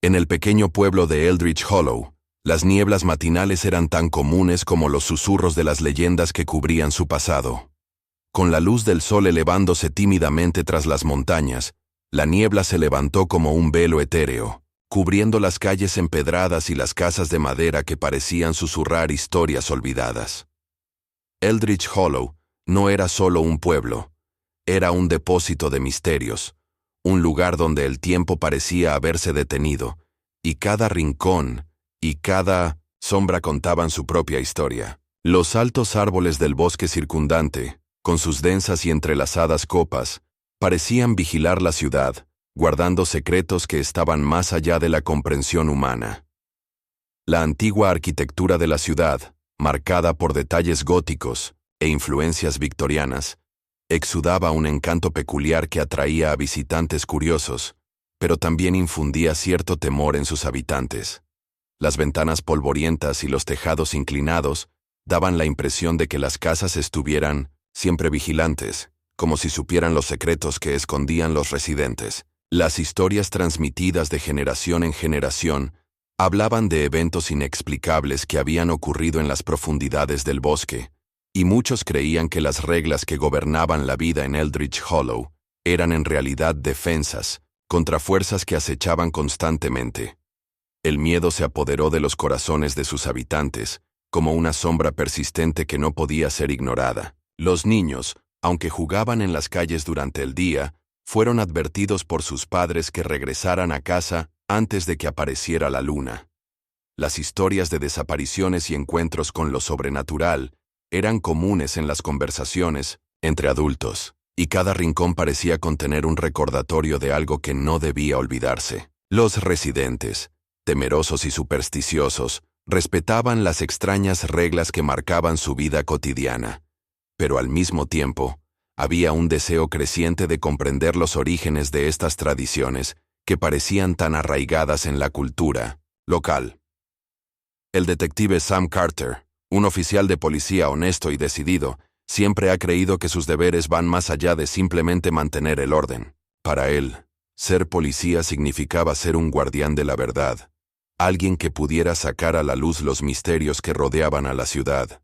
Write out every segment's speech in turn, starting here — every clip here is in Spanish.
En el pequeño pueblo de Eldritch Hollow, las nieblas matinales eran tan comunes como los susurros de las leyendas que cubrían su pasado. Con la luz del sol elevándose tímidamente tras las montañas, la niebla se levantó como un velo etéreo, cubriendo las calles empedradas y las casas de madera que parecían susurrar historias olvidadas. Eldritch Hollow no era solo un pueblo, era un depósito de misterios, un lugar donde el tiempo parecía haberse detenido, y cada rincón y cada sombra contaban su propia historia. Los altos árboles del bosque circundante, con sus densas y entrelazadas copas, parecían vigilar la ciudad, guardando secretos que estaban más allá de la comprensión humana. La antigua arquitectura de la ciudad, marcada por detalles góticos e influencias victorianas, exudaba un encanto peculiar que atraía a visitantes curiosos, pero también infundía cierto temor en sus habitantes. Las ventanas polvorientas y los tejados inclinados daban la impresión de que las casas estuvieran siempre vigilantes, como si supieran los secretos que escondían los residentes. Las historias transmitidas de generación en generación hablaban de eventos inexplicables que habían ocurrido en las profundidades del bosque, y muchos creían que las reglas que gobernaban la vida en Eldritch Hollow eran en realidad defensas contra fuerzas que acechaban constantemente. El miedo se apoderó de los corazones de sus habitantes, como una sombra persistente que no podía ser ignorada. Los niños, aunque jugaban en las calles durante el día, fueron advertidos por sus padres que regresaran a casa antes de que apareciera la luna. Las historias de desapariciones y encuentros con lo sobrenatural eran comunes en las conversaciones entre adultos, y cada rincón parecía contener un recordatorio de algo que no debía olvidarse. Los residentes, temerosos y supersticiosos, respetaban las extrañas reglas que marcaban su vida cotidiana, pero al mismo tiempo, había un deseo creciente de comprender los orígenes de estas tradiciones que parecían tan arraigadas en la cultura local. El detective Sam Carter, un oficial de policía honesto y decidido, siempre ha creído que sus deberes van más allá de simplemente mantener el orden. Para él, ser policía significaba ser un guardián de la verdad, alguien que pudiera sacar a la luz los misterios que rodeaban a la ciudad.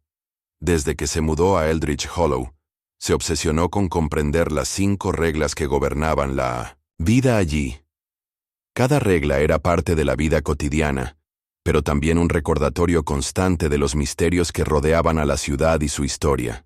Desde que se mudó a Eldritch Hollow, se obsesionó con comprender las 5 reglas que gobernaban la vida allí. Cada regla era parte de la vida cotidiana, pero también un recordatorio constante de los misterios que rodeaban a la ciudad y su historia.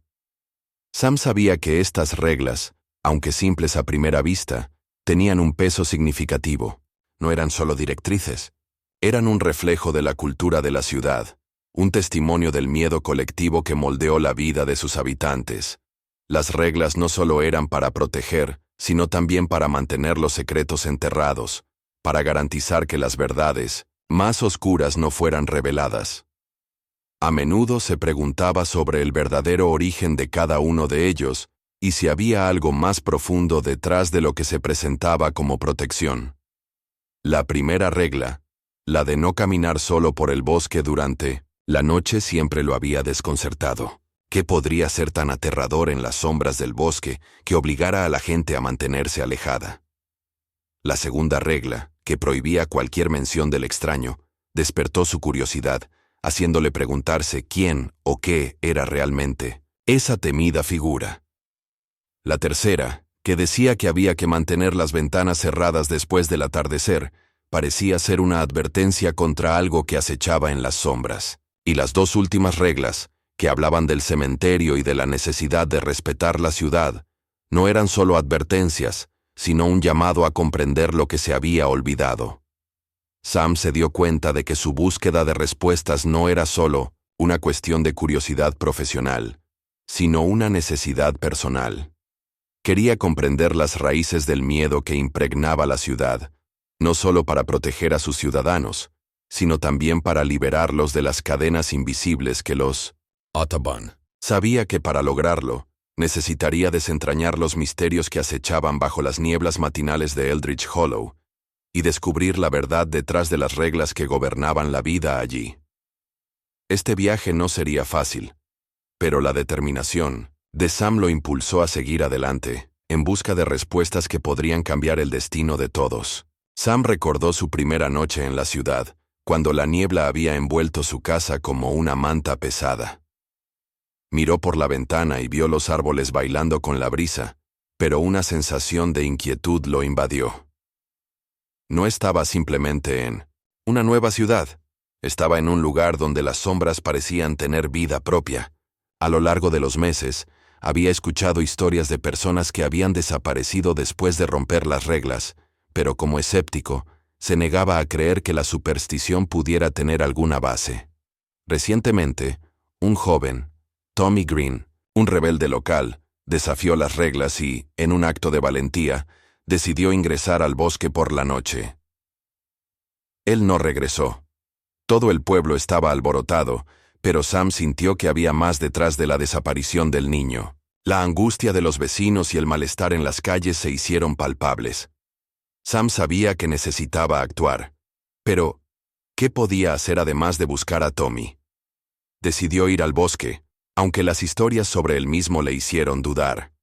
Sam sabía que estas reglas, aunque simples a primera vista, tenían un peso significativo. No eran solo directrices, eran un reflejo de la cultura de la ciudad, un testimonio del miedo colectivo que moldeó la vida de sus habitantes. Las reglas no solo eran para proteger, sino también para mantener los secretos enterrados, para garantizar que las verdades más oscuras no fueran reveladas. A menudo se preguntaba sobre el verdadero origen de cada uno de ellos y si había algo más profundo detrás de lo que se presentaba como protección. La primera regla, la de no caminar solo por el bosque durante la noche, siempre lo había desconcertado. ¿Qué podría ser tan aterrador en las sombras del bosque que obligara a la gente a mantenerse alejada? La segunda regla, que prohibía cualquier mención del extraño, despertó su curiosidad, haciéndole preguntarse quién o qué era realmente esa temida figura. La tercera, que decía que había que mantener las ventanas cerradas después del atardecer, parecía ser una advertencia contra algo que acechaba en las sombras. Y las 2 últimas reglas, que hablaban del cementerio y de la necesidad de respetar la ciudad, no eran solo advertencias, sino un llamado a comprender lo que se había olvidado. Sam se dio cuenta de que su búsqueda de respuestas no era solo una cuestión de curiosidad profesional, sino una necesidad personal. Quería comprender las raíces del miedo que impregnaba la ciudad, no solo para proteger a sus ciudadanos, sino también para liberarlos de las cadenas invisibles que los ataban. Sabía que para lograrlo, necesitaría desentrañar los misterios que acechaban bajo las nieblas matinales de Eldritch Hollow y descubrir la verdad detrás de las reglas que gobernaban la vida allí. Este viaje no sería fácil, pero la determinación de Sam lo impulsó a seguir adelante, en busca de respuestas que podrían cambiar el destino de todos. Sam recordó su primera noche en la ciudad, cuando la niebla había envuelto su casa como una manta pesada. Miró por la ventana y vio los árboles bailando con la brisa, pero una sensación de inquietud lo invadió. No estaba simplemente en una nueva ciudad. Estaba en un lugar donde las sombras parecían tener vida propia. A lo largo de los meses, había escuchado historias de personas que habían desaparecido después de romper las reglas, pero como escéptico, se negaba a creer que la superstición pudiera tener alguna base. Recientemente, un joven, Tommy Green, un rebelde local, desafió las reglas y, en un acto de valentía, decidió ingresar al bosque por la noche. Él no regresó. Todo el pueblo estaba alborotado, pero Sam sintió que había más detrás de la desaparición del niño. La angustia de los vecinos y el malestar en las calles se hicieron palpables. Sam sabía que necesitaba actuar. Pero, ¿qué podía hacer además de buscar a Tommy? Decidió ir al bosque, aunque las historias sobre él mismo le hicieron dudar.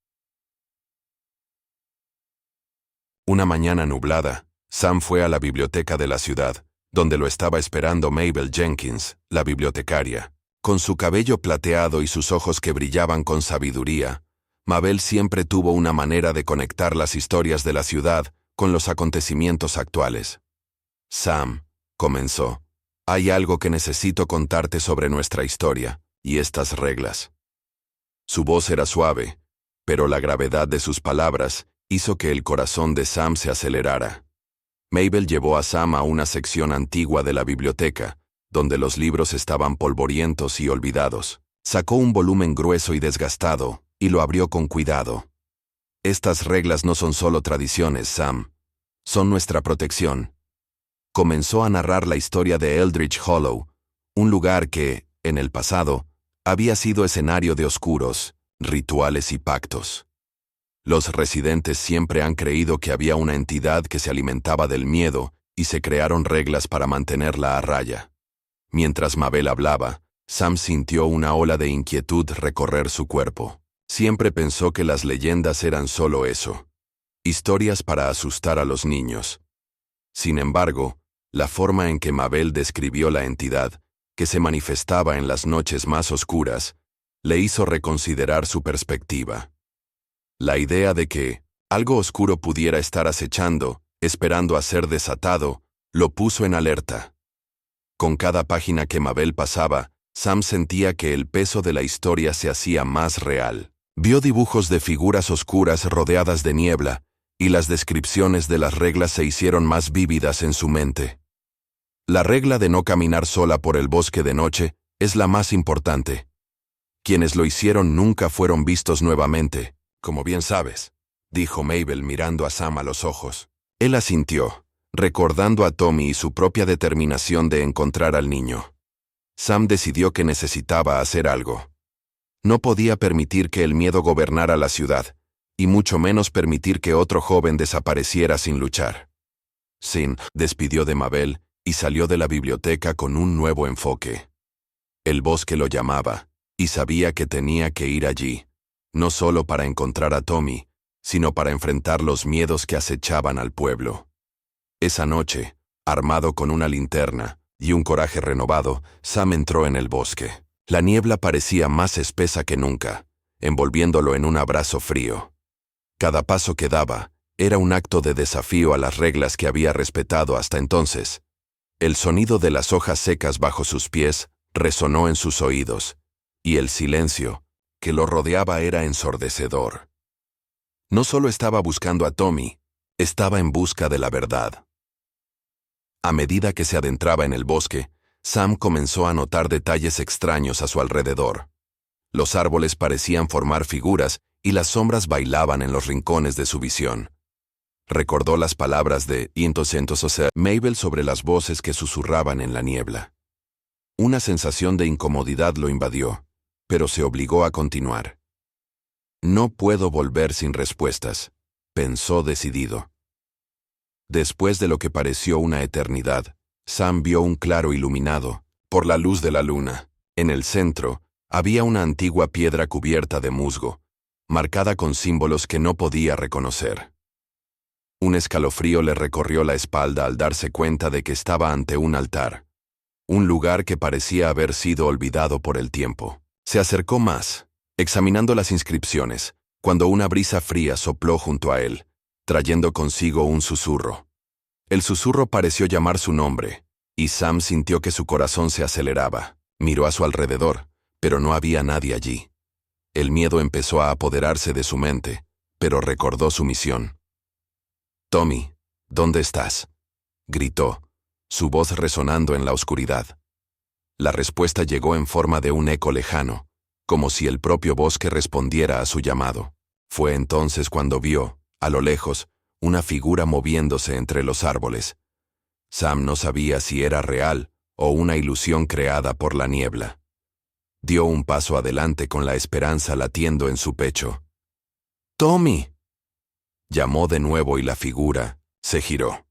Una mañana nublada, Sam fue a la biblioteca de la ciudad, donde lo estaba esperando Mabel Jenkins, la bibliotecaria. Con su cabello plateado y sus ojos que brillaban con sabiduría, Mabel siempre tuvo una manera de conectar las historias de la ciudad con los acontecimientos actuales. Sam, comenzó, hay algo que necesito contarte sobre nuestra historia y estas reglas. Su voz era suave, pero la gravedad de sus palabras hizo que el corazón de Sam se acelerara. Mabel llevó a Sam a una sección antigua de la biblioteca, donde los libros estaban polvorientos y olvidados. Sacó un volumen grueso y desgastado, y lo abrió con cuidado. Estas reglas no son solo tradiciones, Sam. Son nuestra protección. Comenzó a narrar la historia de Eldritch Hollow, un lugar que, en el pasado, había sido escenario de oscuros, rituales y pactos. Los residentes siempre han creído que había una entidad que se alimentaba del miedo y se crearon reglas para mantenerla a raya. Mientras Mabel hablaba, Sam sintió una ola de inquietud recorrer su cuerpo. Siempre pensó que las leyendas eran solo eso, historias para asustar a los niños. Sin embargo, la forma en que Mabel describió la entidad, que se manifestaba en las noches más oscuras, le hizo reconsiderar su perspectiva. La idea de que algo oscuro pudiera estar acechando, esperando a ser desatado, lo puso en alerta. Con cada página que Mabel pasaba, Sam sentía que el peso de la historia se hacía más real. Vio dibujos de figuras oscuras rodeadas de niebla, y las descripciones de las reglas se hicieron más vívidas en su mente. La regla de no caminar sola por el bosque de noche es la más importante. Quienes lo hicieron nunca fueron vistos nuevamente, como bien sabes, dijo Mabel mirando a Sam a los ojos. Él asintió, recordando a Tommy y su propia determinación de encontrar al niño. Sam decidió que necesitaba hacer algo. No podía permitir que el miedo gobernara la ciudad, y mucho menos permitir que otro joven desapareciera sin luchar. Sin despidió de Mabel y salió de la biblioteca con un nuevo enfoque. El bosque lo llamaba, y sabía que tenía que ir allí, no solo para encontrar a Tommy, sino para enfrentar los miedos que acechaban al pueblo. Esa noche, armado con una linterna y un coraje renovado, Sam entró en el bosque. La niebla parecía más espesa que nunca, envolviéndolo en un abrazo frío. Cada paso que daba era un acto de desafío a las reglas que había respetado hasta entonces. El sonido de las hojas secas bajo sus pies resonó en sus oídos, y el silencio que lo rodeaba era ensordecedor. No solo estaba buscando a Tommy, estaba en busca de la verdad. A medida que se adentraba en el bosque, Sam comenzó a notar detalles extraños a su alrededor. Los árboles parecían formar figuras y las sombras bailaban en los rincones de su visión. Recordó las palabras de Mabel sobre las voces que susurraban en la niebla. Una sensación de incomodidad lo invadió, pero se obligó a continuar. No puedo volver sin respuestas, pensó decidido. Después de lo que pareció una eternidad, Sam vio un claro iluminado por la luz de la luna. En el centro, había una antigua piedra cubierta de musgo, marcada con símbolos que no podía reconocer. Un escalofrío le recorrió la espalda al darse cuenta de que estaba ante un altar. Un lugar que parecía haber sido olvidado por el tiempo. Se acercó más, examinando las inscripciones, cuando una brisa fría sopló junto a él, trayendo consigo un susurro. El susurro pareció llamar su nombre, y Sam sintió que su corazón se aceleraba. Miró a su alrededor, pero no había nadie allí. El miedo empezó a apoderarse de su mente, pero recordó su misión. «Tommy, ¿dónde estás?», gritó, su voz resonando en la oscuridad. La respuesta llegó en forma de un eco lejano, como si el propio bosque respondiera a su llamado. Fue entonces cuando vio, a lo lejos, una figura moviéndose entre los árboles. Sam no sabía si era real o una ilusión creada por la niebla. Dio un paso adelante con la esperanza latiendo en su pecho. «¡Tommy!», llamó de nuevo y la figura se giró.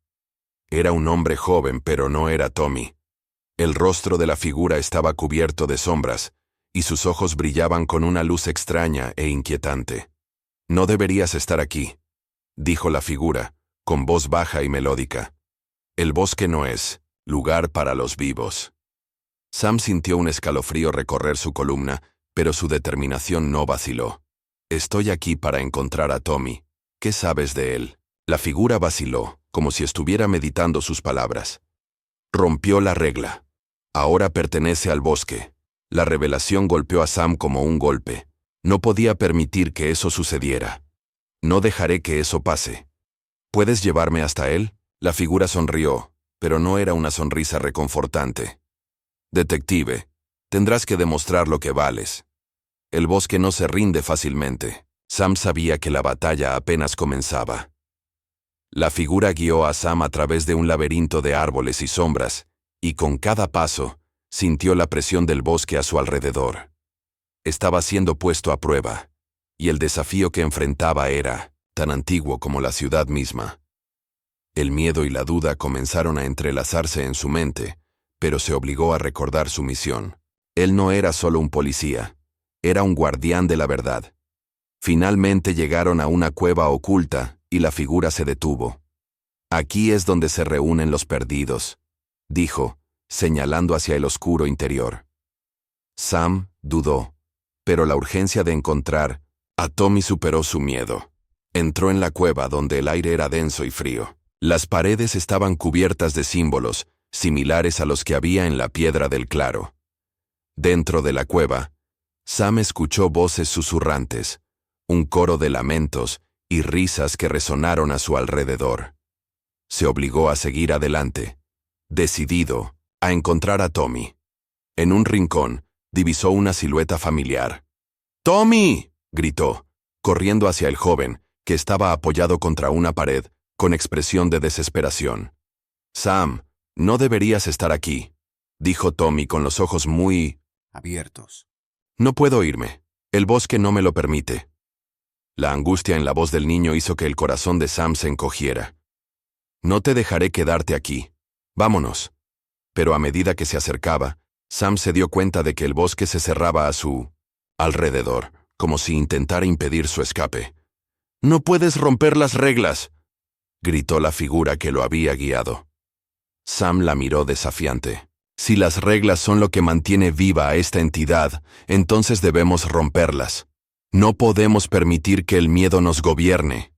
Era un hombre joven, pero no era Tommy. El rostro de la figura estaba cubierto de sombras, y sus ojos brillaban con una luz extraña e inquietante. «No deberías estar aquí», dijo la figura, con voz baja y melódica. «El bosque no es lugar para los vivos». Sam sintió un escalofrío recorrer su columna, pero su determinación no vaciló. «Estoy aquí para encontrar a Tommy. ¿Qué sabes de él?». La figura vaciló, como si estuviera meditando sus palabras. Rompió la regla. Ahora pertenece al bosque. La revelación golpeó a Sam como un golpe. No podía permitir que eso sucediera. «No dejaré que eso pase». «¿Puedes llevarme hasta él?». La figura sonrió, pero no era una sonrisa reconfortante. «Detective, tendrás que demostrar lo que vales. El bosque no se rinde fácilmente». Sam sabía que la batalla apenas comenzaba. La figura guió a Sam a través de un laberinto de árboles y sombras, y con cada paso, sintió la presión del bosque a su alrededor. Estaba siendo puesto a prueba, y el desafío que enfrentaba era tan antiguo como la ciudad misma. El miedo y la duda comenzaron a entrelazarse en su mente, pero se obligó a recordar su misión. Él no era solo un policía, era un guardián de la verdad. Finalmente llegaron a una cueva oculta y la figura se detuvo. «Aquí es donde se reúnen los perdidos», dijo, señalando hacia el oscuro interior. Sam dudó, pero la urgencia de encontrar a Tommy superó su miedo. Entró en la cueva donde el aire era denso y frío. Las paredes estaban cubiertas de símbolos, similares a los que había en la piedra del claro. Dentro de la cueva, Sam escuchó voces susurrantes, un coro de lamentos y risas que resonaron a su alrededor. Se obligó a seguir adelante, decidido a encontrar a Tommy. En un rincón, divisó una silueta familiar. «¡Tommy!», gritó, corriendo hacia el joven, que estaba apoyado contra una pared, con expresión de desesperación. «Sam, no deberías estar aquí», dijo Tommy con los ojos muy abiertos. «No puedo irme. El bosque no me lo permite». La angustia en la voz del niño hizo que el corazón de Sam se encogiera. «No te dejaré quedarte aquí. Vámonos». Pero a medida que se acercaba, Sam se dio cuenta de que el bosque se cerraba a su alrededor, como si intentara impedir su escape. «No puedes romper las reglas», gritó la figura que lo había guiado. Sam la miró desafiante. «Si las reglas son lo que mantiene viva a esta entidad, entonces debemos romperlas. No podemos permitir que el miedo nos gobierne».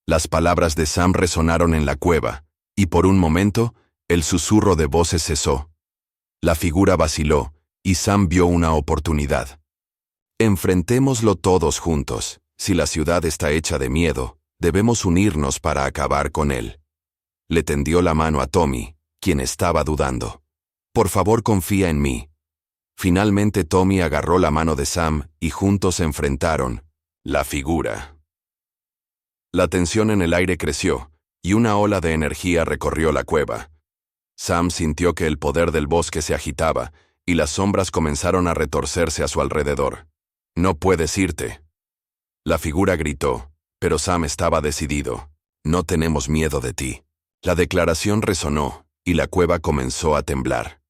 Las palabras de Sam resonaron en la cueva, y por un momento, el susurro de voces cesó. La figura vaciló, y Sam vio una oportunidad. «Enfrentémoslo todos juntos. Si la ciudad está hecha de miedo, debemos unirnos para acabar con él». Le tendió la mano a Tommy, quien estaba dudando. «Por favor, confía en mí». Finalmente Tommy agarró la mano de Sam y juntos se enfrentaron. La figura. La tensión en el aire creció, y una ola de energía recorrió la cueva. Sam sintió que el poder del bosque se agitaba, y las sombras comenzaron a retorcerse a su alrededor. «No puedes irte». La figura gritó, pero Sam estaba decidido. «No tenemos miedo de ti». La declaración resonó, y la cueva comenzó a temblar.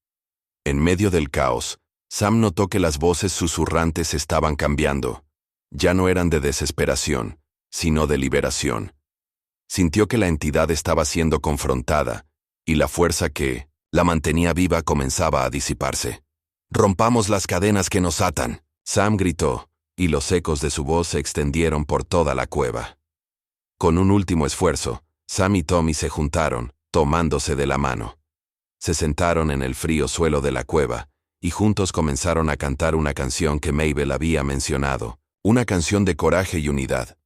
En medio del caos, Sam notó que las voces susurrantes estaban cambiando. Ya no eran de desesperación, sino de liberación. Sintió que la entidad estaba siendo confrontada, y la fuerza que la mantenía viva comenzaba a disiparse. «Rompamos las cadenas que nos atan», Sam gritó, y los ecos de su voz se extendieron por toda la cueva. Con un último esfuerzo, Sam y Tommy se juntaron, tomándose de la mano. Se sentaron en el frío suelo de la cueva, y juntos comenzaron a cantar una canción que Mabel había mencionado, una canción de coraje y unidad.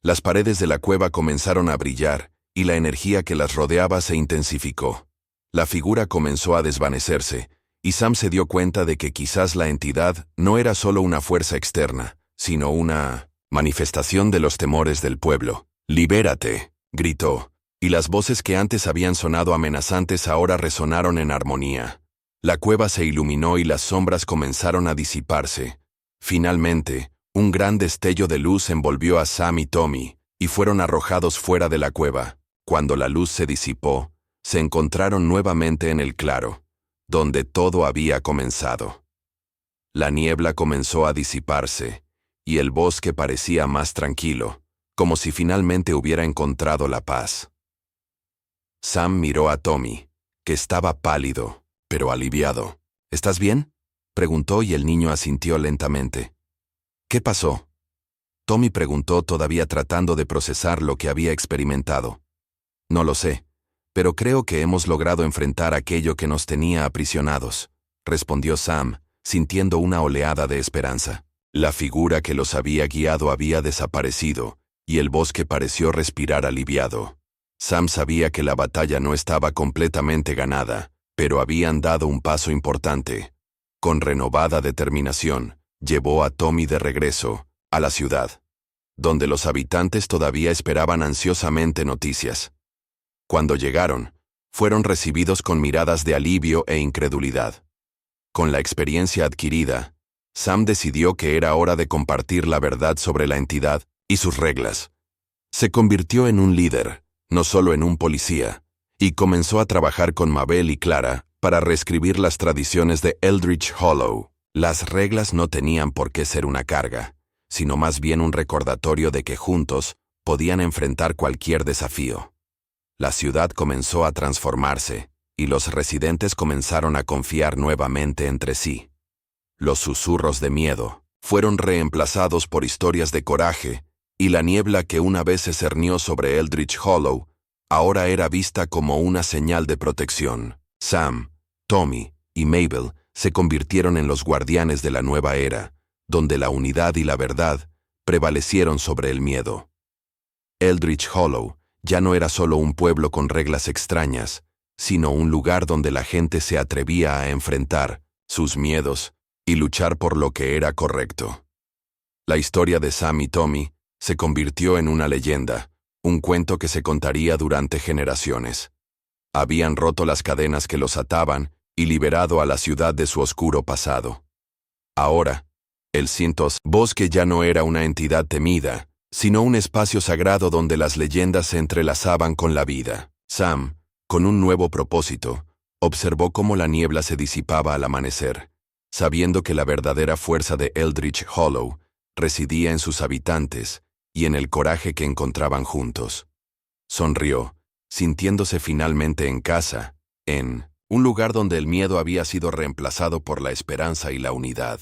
Las paredes de la cueva comenzaron a brillar, y la energía que las rodeaba se intensificó. La figura comenzó a desvanecerse, y Sam se dio cuenta de que quizás la entidad no era solo una fuerza externa, sino una manifestación de los temores del pueblo. «Libérate», gritó, y las voces que antes habían sonado amenazantes ahora resonaron en armonía. La cueva se iluminó y las sombras comenzaron a disiparse. Finalmente, un gran destello de luz envolvió a Sam y Tommy, y fueron arrojados fuera de la cueva. Cuando la luz se disipó, se encontraron nuevamente en el claro, donde todo había comenzado. La niebla comenzó a disiparse, y el bosque parecía más tranquilo, como si finalmente hubiera encontrado la paz. Sam miró a Tommy, que estaba pálido, pero aliviado. «¿Estás bien?», preguntó y el niño asintió lentamente. «¿Qué pasó?», Tommy preguntó todavía tratando de procesar lo que había experimentado. «No lo sé, pero creo que hemos logrado enfrentar aquello que nos tenía aprisionados», respondió Sam, sintiendo una oleada de esperanza. La figura que los había guiado había desaparecido, y el bosque pareció respirar aliviado. Sam sabía que la batalla no estaba completamente ganada, pero habían dado un paso importante. Con renovada determinación, llevó a Tommy de regreso a la ciudad, donde los habitantes todavía esperaban ansiosamente noticias. Cuando llegaron, fueron recibidos con miradas de alivio e incredulidad. Con la experiencia adquirida, Sam decidió que era hora de compartir la verdad sobre la entidad y sus reglas. Se convirtió en un líder, no solo en un policía, y comenzó a trabajar con Mabel y Clara para reescribir las tradiciones de Eldritch Hollow. Las reglas no tenían por qué ser una carga, sino más bien un recordatorio de que juntos podían enfrentar cualquier desafío. La ciudad comenzó a transformarse, y los residentes comenzaron a confiar nuevamente entre sí. Los susurros de miedo fueron reemplazados por historias de coraje, y la niebla que una vez se cernió sobre Eldritch Hollow ahora era vista como una señal de protección. Sam, Tommy y Mabel se convirtieron en los guardianes de la nueva era, donde la unidad y la verdad prevalecieron sobre el miedo. Eldritch Hollow ya no era solo un pueblo con reglas extrañas, sino un lugar donde la gente se atrevía a enfrentar sus miedos y luchar por lo que era correcto. La historia de Sam y Tommy se convirtió en una leyenda, un cuento que se contaría durante generaciones. Habían roto las cadenas que los ataban y liberado a la ciudad de su oscuro pasado. Ahora, el Cintos Bosque ya no era una entidad temida, sino un espacio sagrado donde las leyendas se entrelazaban con la vida. Sam, con un nuevo propósito, observó cómo la niebla se disipaba al amanecer, sabiendo que la verdadera fuerza de Eldritch Hollow residía en sus habitantes y en el coraje que encontraban juntos. Sonrió, sintiéndose finalmente en casa, en un lugar donde el miedo había sido reemplazado por la esperanza y la unidad.